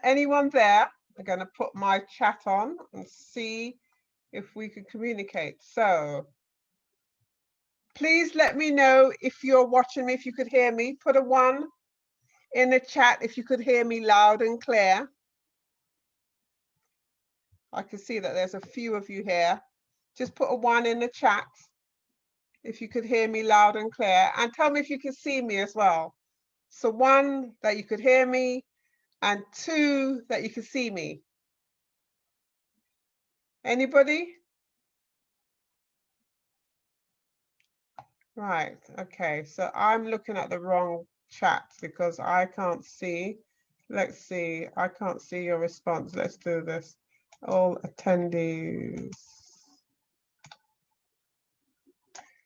Anyone there? I'm going to put my chat on and see if we can communicate. So please let me know if you're watching me, if you could hear me. Put a 1 in the chat if you could hear me loud and clear. I can see that there's a few of you here. Just put a 1 in the chat if you could hear me loud and clear, and tell me if you can see me as well. So 1, that you could hear me, and 2, that you can see me. Anybody? Right, okay, so I'm looking at the wrong chat because I can't see. Let's see, I can't see your response. Let's do this. All attendees.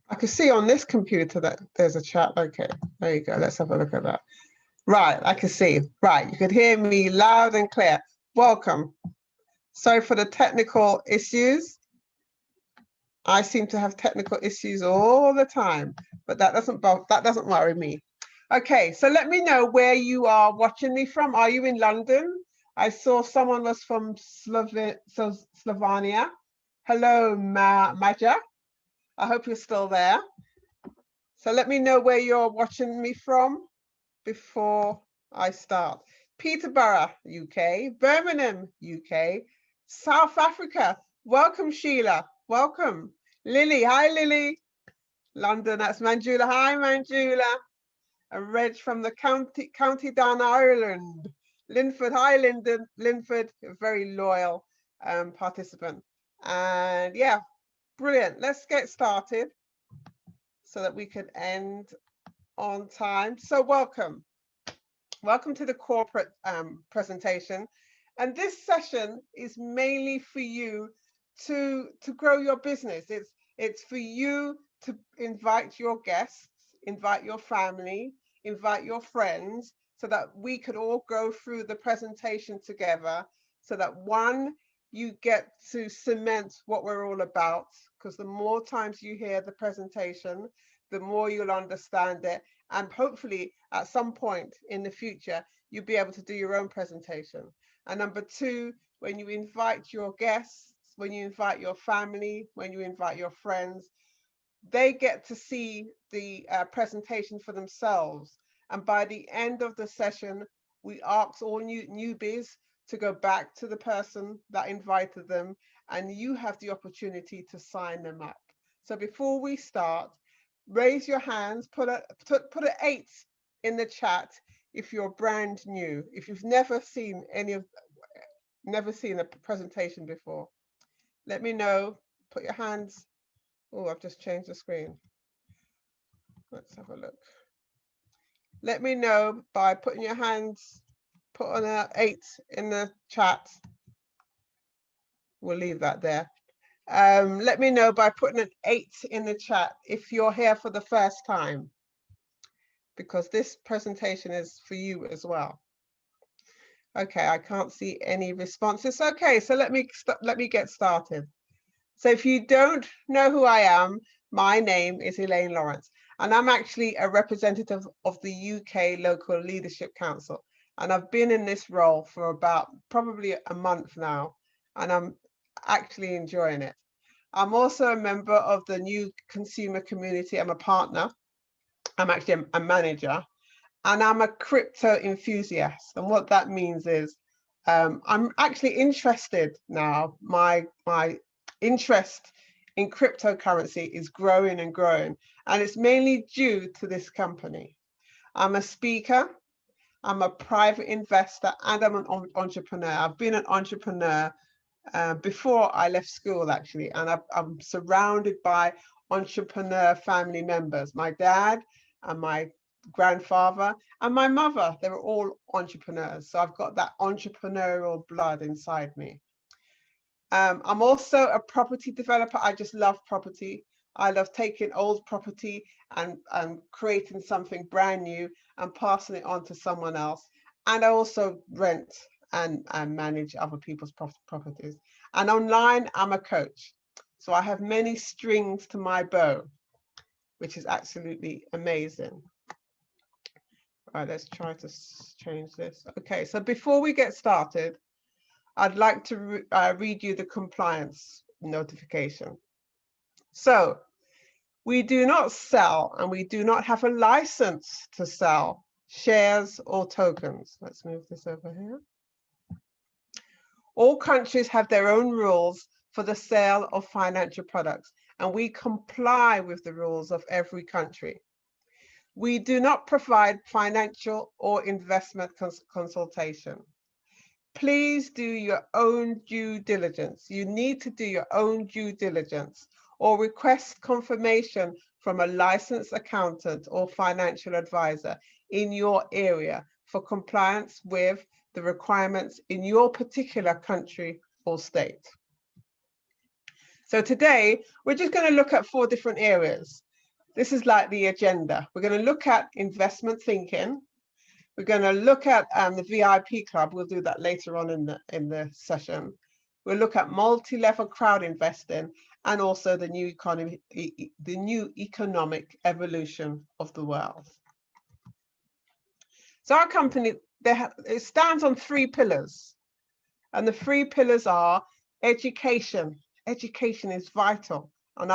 I can see on this computer that there's a chat. Okay, there you go. Let's have a look at that. Right, I can see. Right, you could hear me loud and clear. Welcome. Sorry for the technical issues. I seem to have technical issues all the time, but that doesn't worry me. Okay, so let me know where you are watching me from. Are you in London? I saw someone was from Slovenia. Hello, Maja. I hope you're still there. So let me know where you're watching me from before I start. Peterborough, UK, Birmingham, UK, South Africa. Welcome, Sheila. Welcome. Lily, hi, Lily. London, that's Manjula. Hi, Manjula. And Reg from the County Down, Ireland. Linford, hi, Linford, a very loyal participant. And yeah, brilliant. Let's get started so that we can end on time. So welcome. Welcome to the corporate presentation. And this session is mainly for you to grow your business. It's for you to invite your guests, invite your family, invite your friends, so that we could all go through the presentation together, so that one, you get to cement what we're all about, because the more times you hear the presentation, the more you'll understand it. And hopefully at some point in the future, you'll be able to do your own presentation. And number 2, when you invite your guests, when you invite your family, when you invite your friends, they get to see the presentation for themselves. And by the end of the session, we ask all newbies to go back to the person that invited them, and you have the opportunity to sign them up. So before we start, raise your hands, put an 8 in the chat if you're brand new, if you've never seen a presentation before. Let me know, put your hands. Oh, I've just changed the screen. Let's have a look. Let me know by putting your hands, put on an 8 in the chat. We'll leave that there. Let me know by putting an 8 in the chat if you're here for the first time, because this presentation is for you as well. Okay, I can't see any responses. Okay, so let me get started. So if you don't know who I am, my name is Elaine Lawrence, and I'm actually a representative of the UK Local Leadership Council. And I've been in this role for about probably a month now, and I'm actually enjoying it. I'm also a member of the NEEW consumer community. I'm a partner. I'm actually a manager, and I'm a crypto enthusiast. And what that means is I'm actually interested now. My interest in cryptocurrency is growing and growing, and it's mainly due to this company. I'm a speaker, I'm a private investor, and I'm an entrepreneur. I've been an entrepreneur before I left school, actually, and I'm surrounded by entrepreneur family members. My dad and my grandfather and my mother, they were all entrepreneurs. So I've got that entrepreneurial blood inside me. I'm also a property developer. I just love property. I love taking old property and creating something brand new and passing it on to someone else. And I also rent and manage other people's properties. And online, I'm a coach. So I have many strings to my bow, which is absolutely amazing. All right, let's try to change this. Okay, so before we get started, I'd like to read you the compliance notification. So we do not sell and we do not have a license to sell shares or tokens. Let's move this over here. All countries have their own rules for the sale of financial products, and we comply with the rules of every country. We do not provide financial or investment consultation. Please do your own due diligence. You need to do your own due diligence or request confirmation from a licensed accountant or financial advisor in your area for compliance with the requirements in your particular country or state. So today, we're just going to look at 4 different areas. This is like the agenda. We're going to look at investment thinking. We're going to look at the VIP club. We'll do that later on in the session. We'll look at multi-level crowd investing and also the new economy, the new economic evolution of the world. So our company, it stands on 3 pillars, and the 3 pillars are education. Education is vital. And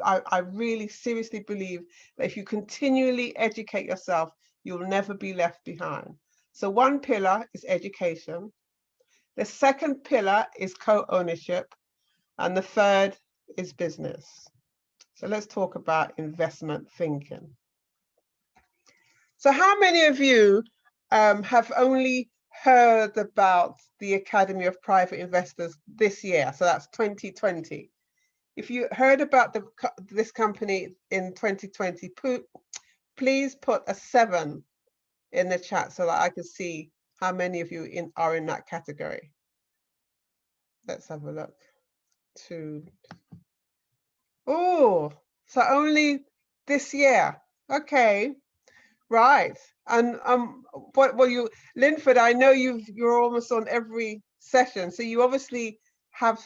I really seriously believe that if you continually educate yourself, you'll never be left behind. So 1 pillar is education. The 2nd pillar is co-ownership. And the 3rd is business. So let's talk about investment thinking. So how many of you have only heard about the Academy of Private Investors this year? So that's 2020. If you heard about this company in 2020, please put a 7 in the chat so that I can see how many of you are in that category. Let's have a look. 2. Oh, so only this year. Okay, right. And Linford, I know you're almost on every session, so you obviously have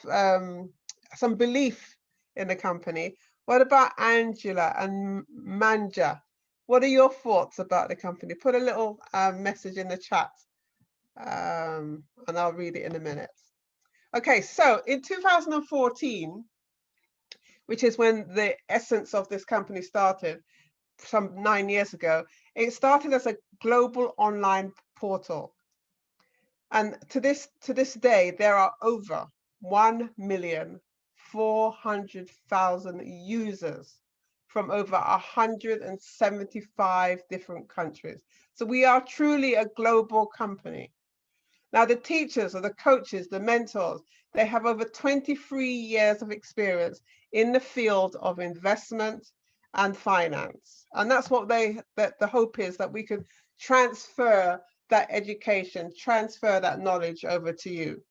some belief in the company. What about Angela and Manja? What are your thoughts about the company? Put a little message in the chat, and I'll read it in a minute. Okay, so in 2014, which is when the essence of this company started, some 9 years ago, it started as a global online portal. And to this day, there are over 1,400,000 users from over 175 different countries. So we are truly a global company. Now, the teachers or the coaches, the mentors, they have over 23 years of experience in the field of investment and finance. And that's what the hope is, that we could transfer that education, transfer that knowledge over to you.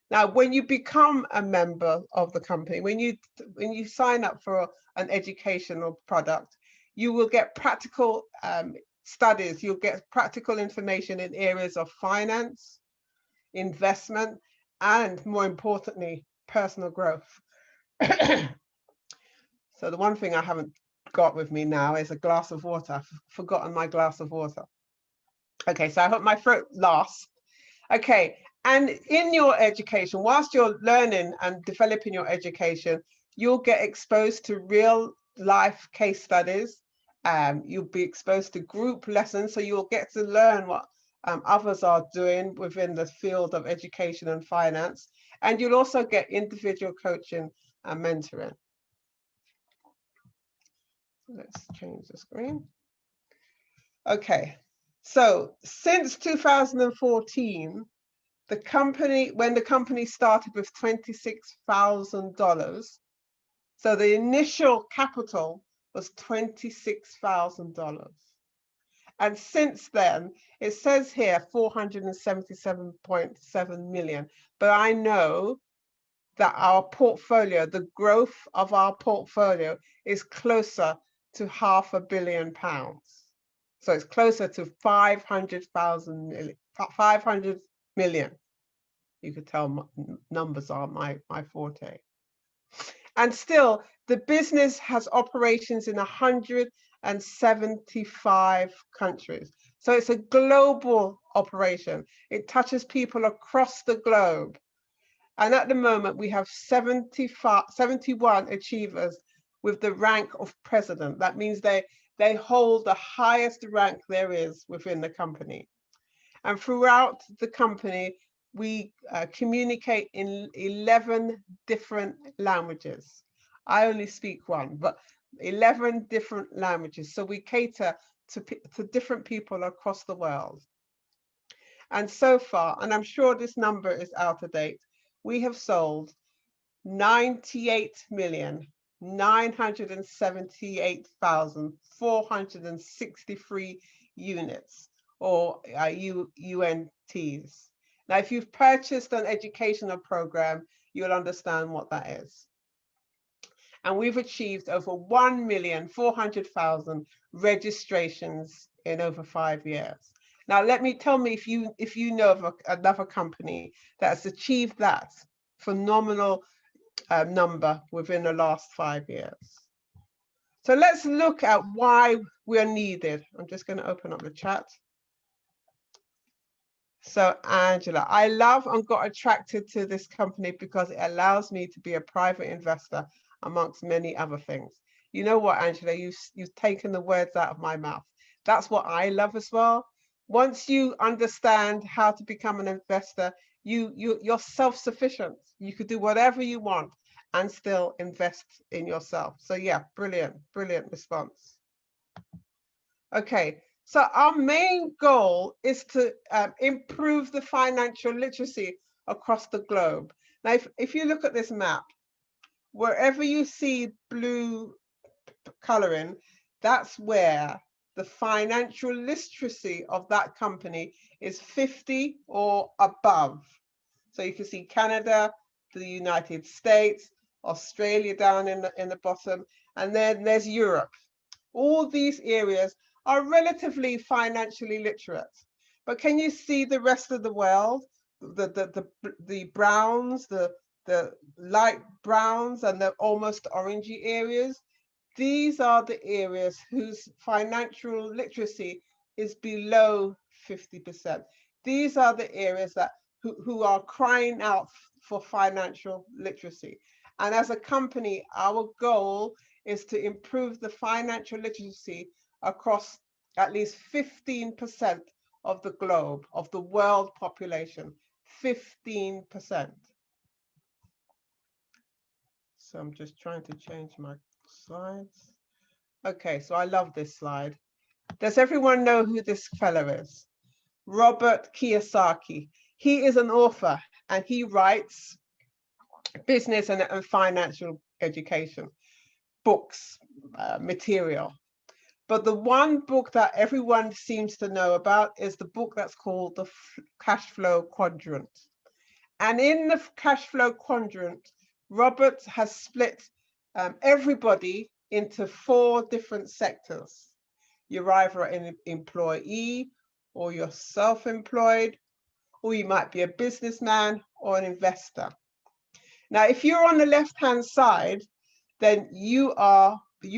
Now, when you become a member of the company, when you sign up for an educational product, you will get practical studies, you'll get practical information in areas of finance, investment, and more importantly, personal growth. So the one thing I haven't got with me now is a glass of water. I've forgotten my glass of water. Okay, so I hope my throat lasts. Okay, and in your education, whilst you're learning and developing your education, you'll get exposed to real life case studies. You'll be exposed to group lessons, so you'll get to learn what others are doing within the field of education and finance. And you'll also get individual coaching and mentoring. Let's change the screen. Okay, so since 2014, when the company started with $26,000, so the initial capital was $26,000. And since then, it says here 477.7 million. But I know that our portfolio, the growth of our portfolio, is closer to £500 million. So it's closer to 500 million. You could tell numbers are my forte. And still, the business has operations in 175 countries. So it's a global operation. It touches people across the globe. And at the moment, we have 71 achievers with the rank of president. That means they hold the highest rank there is within the company. And throughout the company, we communicate in 11 different languages. I only speak one, but 11 different languages. So we cater to different people across the world. And so far, and I'm sure this number is out of date, we have sold 98,978,463 units, or UNTs. Now, if you've purchased an educational program, you'll understand what that is. And we've achieved over 1,400,000 registrations in over 5 years. Now, tell me if you know of another company that's achieved that phenomenal number within the last 5 years. So let's look at why we're needed. I'm just going to open up the chat. So Angela, I love and got attracted to this company because it allows me to be a private investor amongst many other things. You know what, Angela, you've taken the words out of my mouth. That's what I love as well. Once you understand how to become an investor, you're self-sufficient. You could do whatever you want and still invest in yourself. So yeah, brilliant response. Okay, so our main goal is to improve the financial literacy across the globe. Now, if you look at this map, wherever you see blue coloring, that's where the financial literacy of that company is 50 or above. So you can see Canada, the United States, Australia down in the bottom, and then there's Europe. All these areas are relatively financially literate. But can you see the rest of the world? The browns, the light browns and the almost orangey areas? These are the areas whose financial literacy is below 50%. These are the areas that who are crying out for financial literacy. And as a company, our goal is to improve the financial literacy across at least 15% of the globe, of the world population, 15%. So I'm just trying to change my slides. Okay, so I love this slide. Does everyone know who this fellow is? Robert Kiyosaki. He is an author and he writes business and financial education books, material. But the one book that everyone seems to know about is the book that's called the Cash Flow Quadrant. And in the Cash Flow Quadrant, Robert has split everybody into 4 different sectors. You're either an employee, or you're self-employed, or you might be a businessman or an investor. Now, if you're on the left-hand side, then you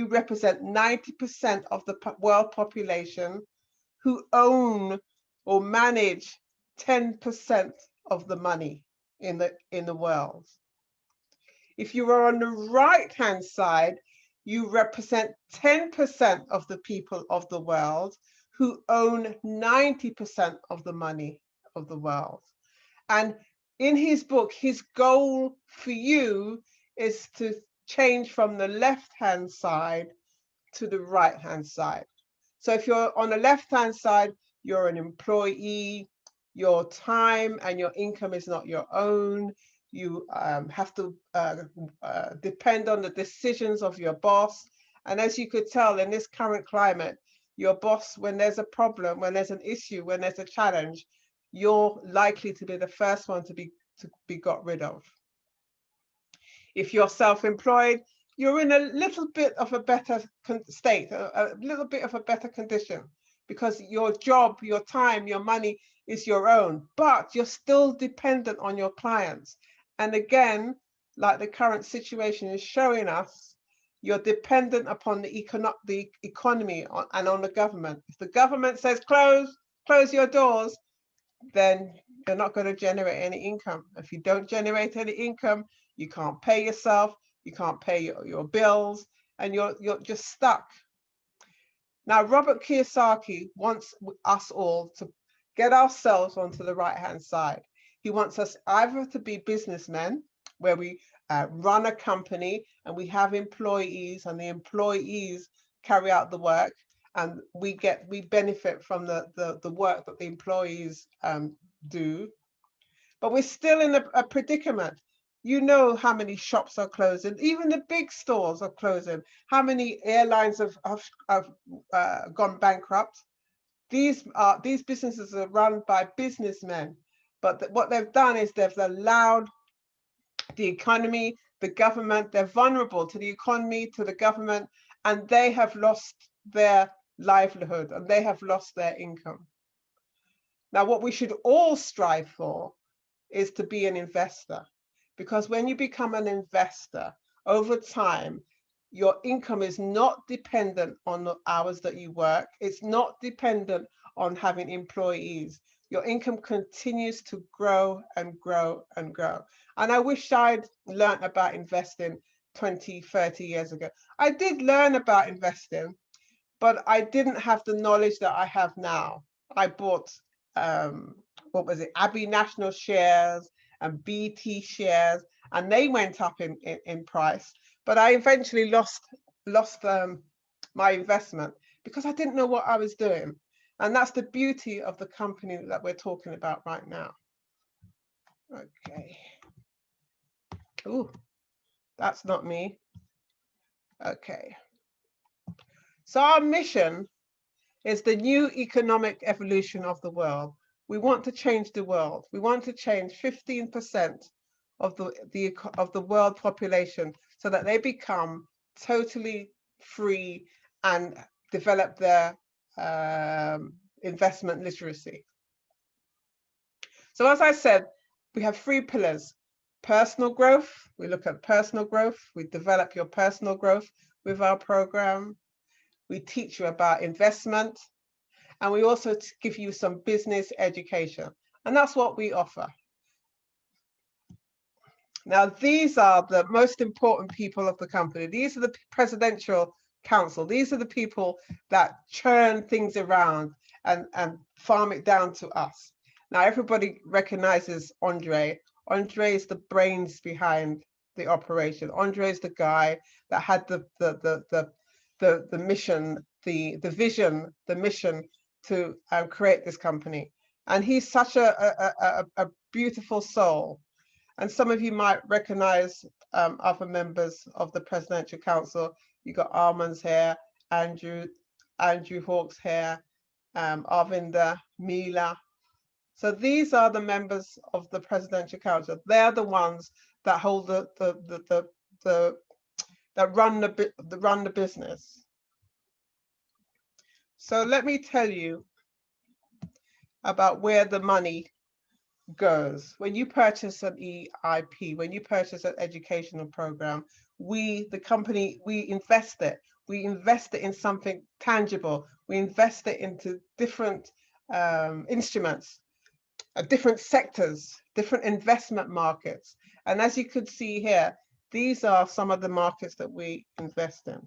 represent 90% of the world population who own or manage 10% of the money in the world. If you are on the right-hand side, you represent 10% of the people of the world who own 90% of the money of the world. And in his book, his goal for you is to change from the left-hand side to the right-hand side. So if you're on the left-hand side, you're an employee, your time and your income is not your own. You have to depend on the decisions of your boss. And as you could tell in this current climate, your boss, when there's a problem, when there's an issue, when there's a challenge, you're likely to be the first one to be got rid of. If you're self-employed, you're in a little bit of a better state, a little bit of a better condition, because your job, your time, your money is your own, but you're still dependent on your clients. And again, like the current situation is showing us, you're dependent upon the economy and on the government. If the government says close your doors, then you're not going to generate any income. If you don't generate any income, you can't pay yourself, you can't pay your bills, and you're just stuck. Now, Robert Kiyosaki wants us all to get ourselves onto the right-hand side. He wants us either to be businessmen, where we run a company and we have employees, and the employees carry out the work, and we benefit from the work that the employees do. But we're still in a predicament. You know how many shops are closing, even the big stores are closing. How many airlines have gone bankrupt? These businesses are run by businessmen, but what they've done is they've allowed the economy, the government, they're vulnerable to the economy, to the government, and they have lost their livelihood and they have lost their income. Now, what we should all strive for is to be an investor, because when you become an investor, over time, your income is not dependent on the hours that you work. It's not dependent on having employees. Your income continues to grow and grow and grow. And I wish I'd learned about investing 20, 30 years ago. I did learn about investing, but I didn't have the knowledge that I have now. I bought, what was it, Abbey National shares and BT shares, and they went up in price. But I eventually lost my investment because I didn't know what I was doing. And that's the beauty of the company that we're talking about right now. Okay. Ooh, that's not me. Okay. So our mission is the new economic evolution of the world. We want to change the world. We want to change 15% of the world population so that they become totally free and develop their investment literacy. So as I said, we have 3 pillars. Personal growth, we look at personal growth. We develop your personal growth with our program. We teach you about investment, and we also give you some business education. And that's what we offer. Now, these are the most important people of the company. These are the presidential council. These are the people that churn things around and farm it down to us. Now, everybody recognizes Andre. Andre is the brains behind the operation. Andre is the guy that had the mission, the vision, the mission to create this company. And he's such a beautiful soul. And some of you might recognize other members of the Presidential Council. You got Armand's here, Andrew Hawk's here, Arvinda, Mila. So these are the members of the Presidential Council. They're the ones that hold that run the business. So let me tell you about where the money goes. When you purchase an EIP, when you purchase an educational program, the company, we invest it. We invest it in something tangible. We invest it into different instruments, different sectors, different investment markets. And as you could see here, these are some of the markets that we invest in.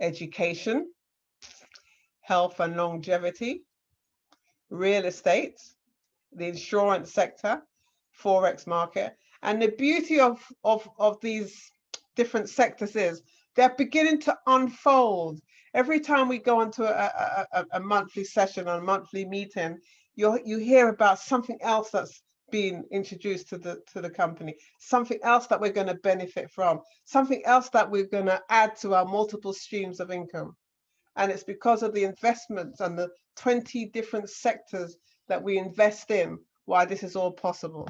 Education, health and longevity, real estate, the insurance sector, Forex market. And the beauty of these different sectors is they're beginning to unfold. Every time we go into a monthly session or a monthly meeting, you hear about something else that's being introduced to the company, something else that we're going to benefit from, something else that we're going to add to our multiple streams of income. And it's because of the investments and the 20 different sectors that we invest in why this is all possible.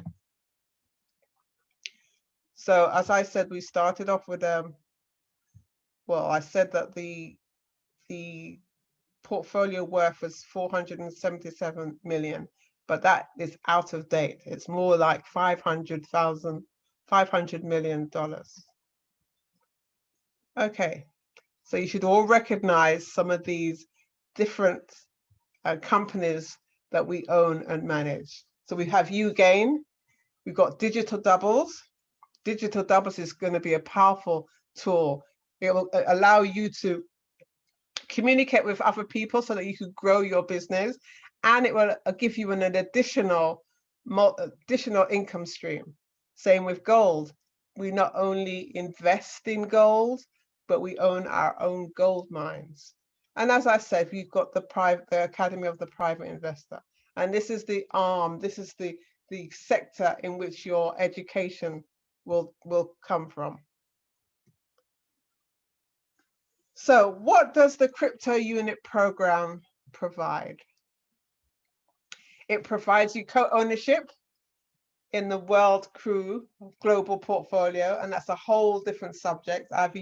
So as I said, we started off with well, I said that the portfolio worth was 477 million, but that is out of date. It's more like $500 million. Okay, so you should all recognize some of these different companies that we own and manage. So we have UGain, we've got Digital Doubles. Digital Doubles is going to be a powerful tool. It will allow you to communicate with other people so that you can grow your business, and it will give you an additional income stream. Same with gold. We not only invest in gold, but we own our own gold mines. And as I said, we've got the Academy of the Private Investor. And this is the arm, this is the sector in which your education will come from. So what does the crypto unit program provide? It provides you co-ownership in the World Crew global portfolio, and that's a whole different subject. Either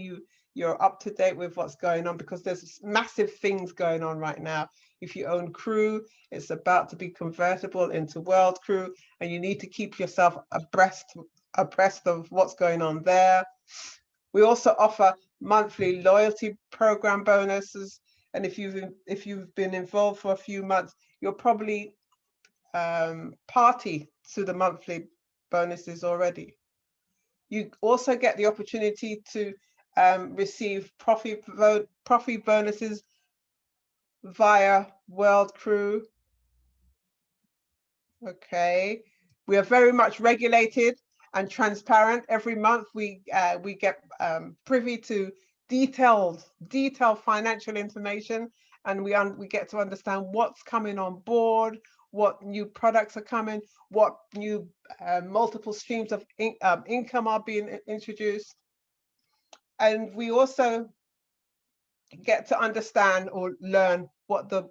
you're up to date with what's going on, because there's massive things going on right now. If you own Crew, it's about to be convertible into World Crew, and you need to keep yourself abreast of what's going on there. We also offer monthly loyalty program bonuses, and if you've been involved for a few months, you'll probably party to the monthly bonuses already. You also get the opportunity to receive profit bonuses via World Crew. Okay, we are very much regulated and transparent. Every month we get privy to detailed financial information, and we get to understand what's coming on board, what new products are coming, what new multiple streams of income are being introduced. And we also get to understand or learn what the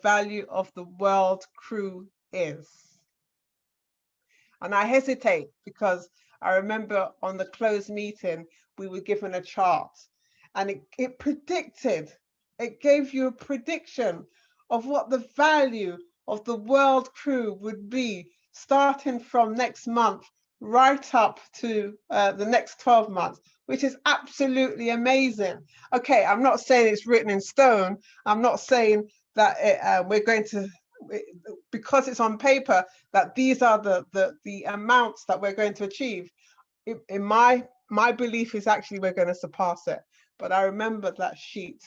value of the World Crew is. And I hesitate because I remember on the closed meeting, we were given a chart, and it gave you a prediction of what the value of the World Crew would be starting from next month right up to the next 12 months, which is absolutely amazing. Okay, I'm not saying it's written in stone. I'm not saying that we're going to, because it's on paper, that these are the amounts that we're going to achieve. In my belief is actually we're going to surpass it. But I remember that sheet,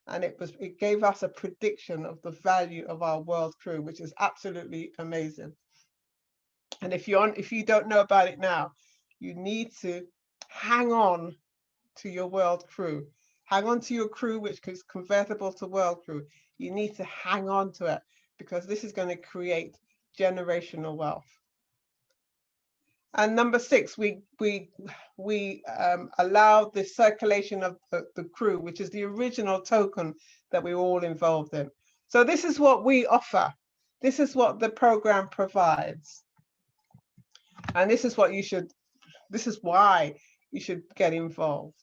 and it gave us a prediction of the value of our World Crew, which is absolutely amazing. And if you don't know about it now, you need to hang on to your World Crew. Hang on to your Crew, which is convertible to World Crew. You need to hang on to it, because this is going to create generational wealth. And number 6, we allow the circulation of the Crew, which is the original token that we're all involved in. So this is what we offer. This is what the program provides. And this is why you should get involved.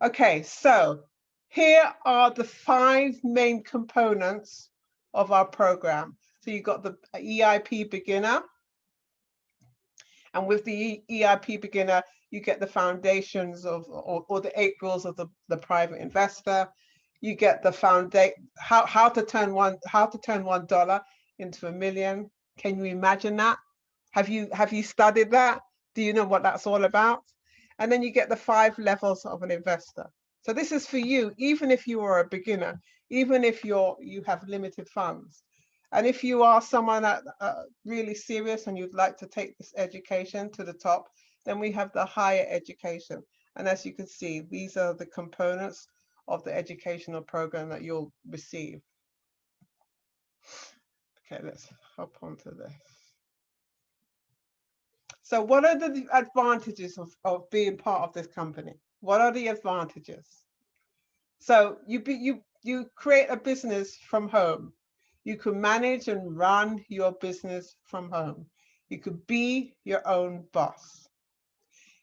Okay, so here are the 5 main components of our program. So you've got the EIP beginner. And with the EIP beginner, you get the foundations of, or the 8 rules of the private investor. You get the how to turn $1 into $1 million. Can you imagine that? Have you studied that? Do you know what that's all about? And then you get the 5 levels of an investor. So this is for you, even if you are a beginner, even if you have limited funds. And if you are someone that really serious and you'd like to take this education to the top, then we have the higher education. And as you can see, these are the components of the educational program that you'll receive. Okay, let's hop onto this. So what are the advantages of being part of this company? What are the advantages? So you create a business from home. You can manage and run your business from home. You could be your own boss.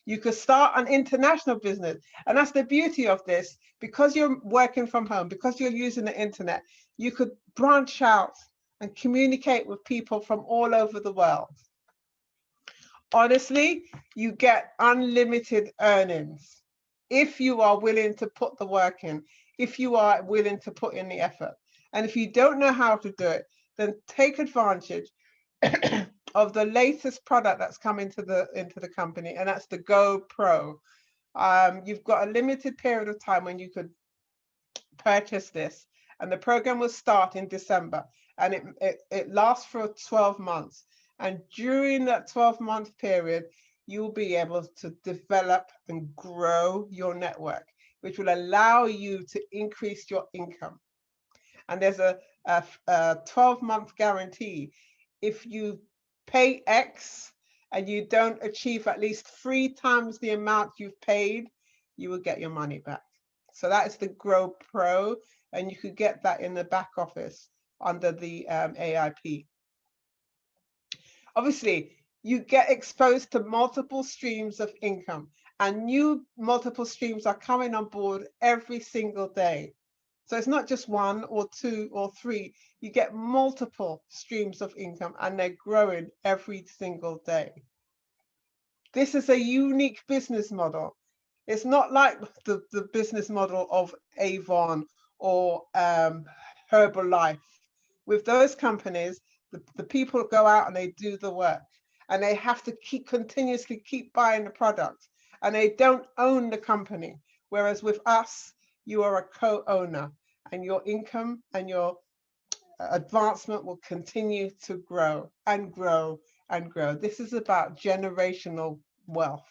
You could start an international business. And that's the beauty of this. Because you're working from home, because you're using the internet, you could branch out and communicate with people from all over the world. honestly, you get unlimited earnings if you are willing to put the work in, if you are willing to put in the effort. And if you don't know how to do it, then take advantage of the latest product that's come into the company, and that's the Go Pro. You've got a limited period of time when you could purchase this, and the program will start in December, and it lasts for 12 months. And during that 12-month period, you'll be able to develop and grow your network, which will allow you to increase your income. And there's a 12-month guarantee. If you pay X and you don't achieve at least 3 times the amount you've paid, you will get your money back. So that is the Grow Pro, and you could get that in the back office under the AIP. Obviously, you get exposed to multiple streams of income, and new multiple streams are coming on board every single day. So it's not just 1 or 2 or 3, you get multiple streams of income, and they're growing every single day. This is a unique business model. It's not like the business model of Avon or Herbalife. With those companies, the people go out and they do the work, and they have to continuously keep buying the product, and they don't own the company. Whereas with us, you are a co-owner, and your income and your advancement will continue to grow and grow and grow. This is about generational wealth.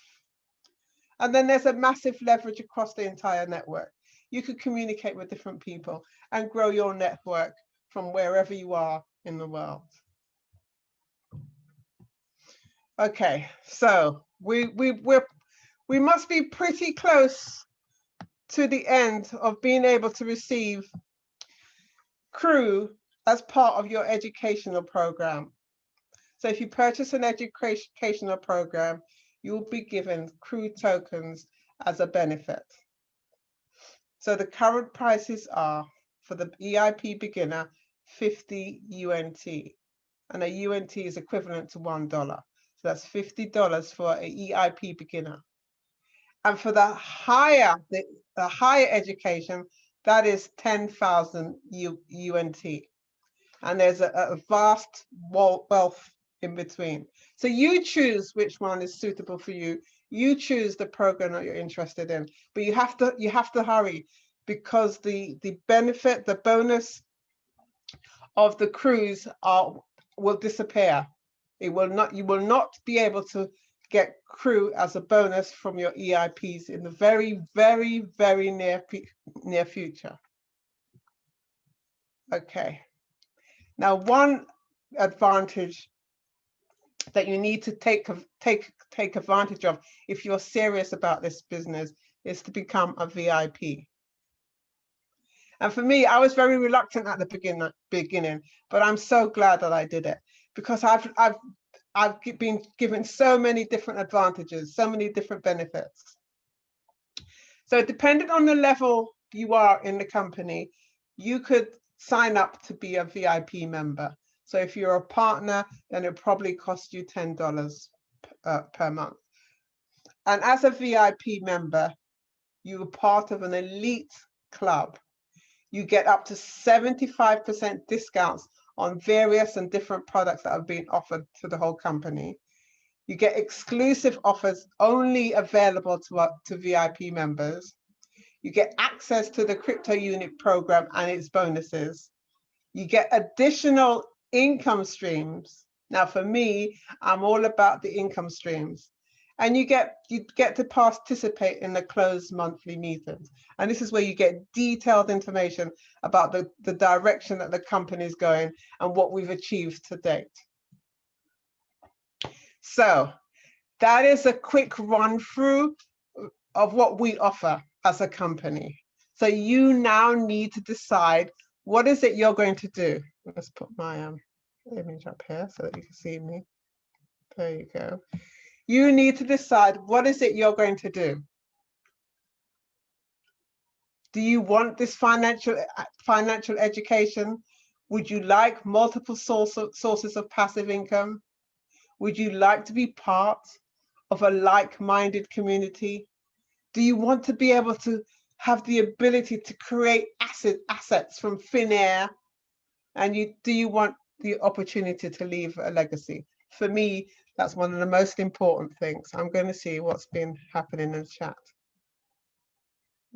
And then there's a massive leverage across the entire network. You could communicate with different people and grow your network from wherever you are in the world. Okay, so we must be pretty close to the end of being able to receive CREW as part of your educational program. So if you purchase an educational program, you will be given CREW tokens as a benefit. So the current prices are, for the EIP beginner, 50 UNT, and a UNT is equivalent to $1. So that's $50 for an EIP beginner. And for the higher education, that is 10,000 UNT. And there's a vast wealth in between. So you choose which one is suitable for you. You choose the program that you're interested in, but you have to hurry, because the benefit, the bonus of the cruise will disappear. You will not be able to get CREW as a bonus from your EIPs in the very, very, very near future. Okay. Now, one advantage that you need to take advantage of if you're serious about this business is to become a VIP. And for me, I was very reluctant at the beginning, but I'm so glad that I did it, because I've been given so many different advantages, so many different benefits. So depending on the level you are in the company, you could sign up to be a VIP member. So if you're a partner, then it probably costs you $10 per month. And as a VIP member, you are part of an elite club. You get up to 75% discounts on various and different products that have been offered to the whole company. You get exclusive offers only available to VIP members. You get access to the crypto unit program and its bonuses. You get additional income streams. Now, for me, I'm all about the income streams. And you get to participate in the closed monthly meetings. And this is where you get detailed information about the direction that the company is going and what we've achieved to date. So that is a quick run through of what we offer as a company. So you now need to decide, what is it you're going to do? Let's put my image up here so that you can see me. There you go. You need to decide, what is it you're going to do? Do you want this financial education? Would you like multiple sources of passive income? Would you like to be part of a like-minded community? Do you want to be able to have the ability to create assets from thin air? And do you want the opportunity to leave a legacy? For me, that's one of the most important things. I'm going to see what's been happening in the chat.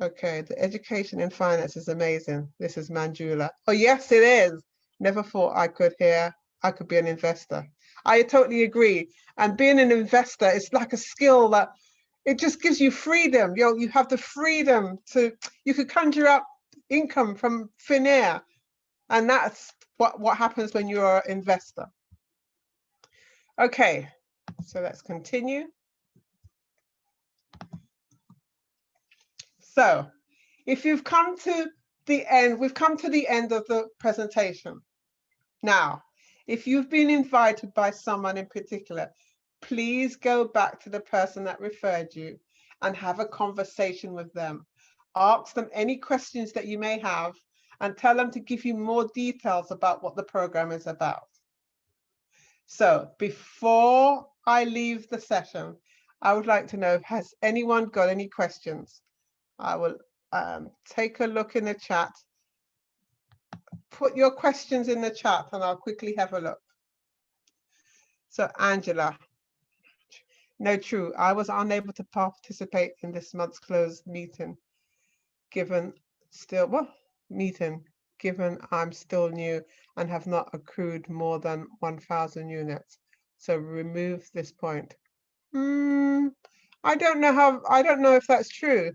Okay, the education in finance is amazing. This is Manjula. Oh, yes, it is. Never thought I could be an investor. I totally agree. And being an investor is like a skill that it just gives you freedom. You have the freedom you could conjure up income from thin air. And that's what happens when you're an investor. Okay, so let's continue. So if you've come to the end, we've come to the end of the presentation. Now, if you've been invited by someone in particular, please go back to the person that referred you and have a conversation with them. Ask them any questions that you may have and tell them to give you more details about what the program is about. So before I leave the session, I would like to know, has anyone got any questions? I will take a look in the chat. Put your questions in the chat and I'll quickly have a look. So Angela, no, true. I was unable to participate in this month's closed meeting, given I'm still new and have not accrued more than 1,000 units. So remove this point. I don't know if that's true.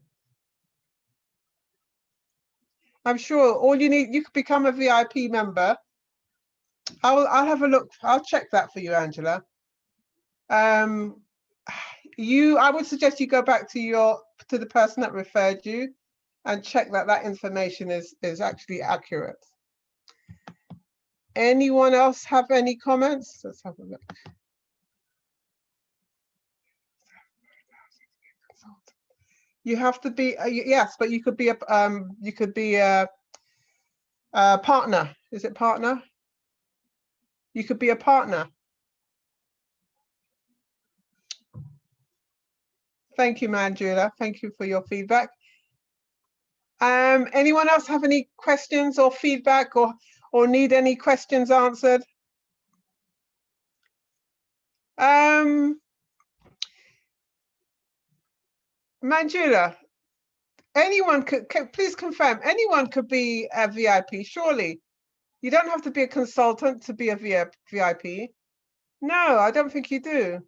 I'm sure all you could become a VIP member. I'll have a look. I'll check that for you, Angela. I would suggest you go back to the person that referred you and check that information is actually accurate. Anyone else have any comments? Let's have a look. You have to be yes, but you could be a partner. Is it partner? You could be a partner. Thank you, Manjula. Thank you for your feedback. Anyone else have any questions or feedback or need any questions answered? Manjula, anyone please confirm, anyone could be a VIP, surely. You don't have to be a consultant to be a VIP. No, I don't think you do.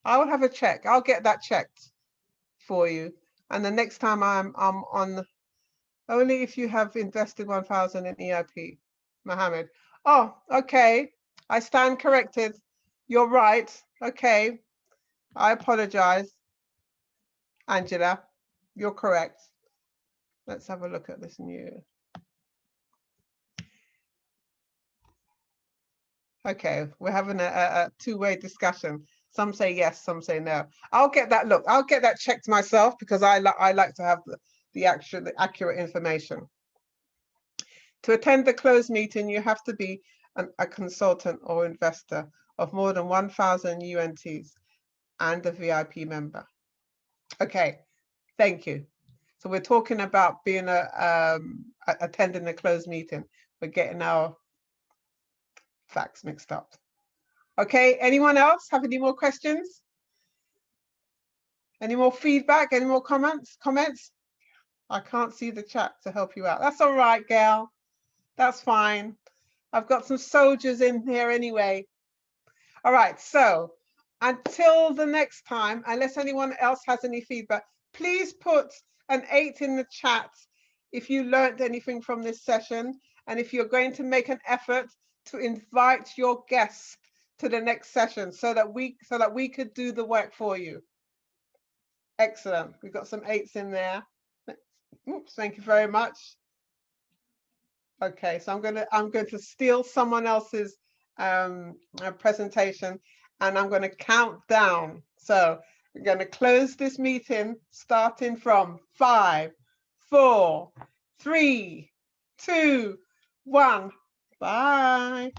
I will have a check. I'll get that checked for you. And the next time I'm on, only if you have invested 1,000 in EIP, Mohammed. Oh, okay. I stand corrected. You're right. Okay. I apologize. Angela, you're correct. Let's have a look at this new. Okay, we're having a two-way discussion. Some say yes, some say no. I'll get that. Look, I'll get that checked myself because I like to have the accurate information. To attend the closed meeting, you have to be a consultant or investor of more than 1,000 UNTs and a VIP member. Okay, thank you. So we're talking about being attending a closed meeting. We're getting our facts mixed up. Okay, anyone else have any more questions? Any more feedback? Any more comments? I can't see the chat to help you out. That's all right, Gail. That's fine. I've got some soldiers in here anyway. All right, so until the next time, unless anyone else has any feedback, please put an 8 in the chat if you learned anything from this session, and if you're going to make an effort to invite your guests to the next session so that we could do the work for you. Excellent. We've got some 8s in there. Oops, thank you very much. Okay, so I'm going to steal someone else's presentation and I'm going to count down. So we're going to close this meeting starting from 5, 4, 3, 2, 1. Bye.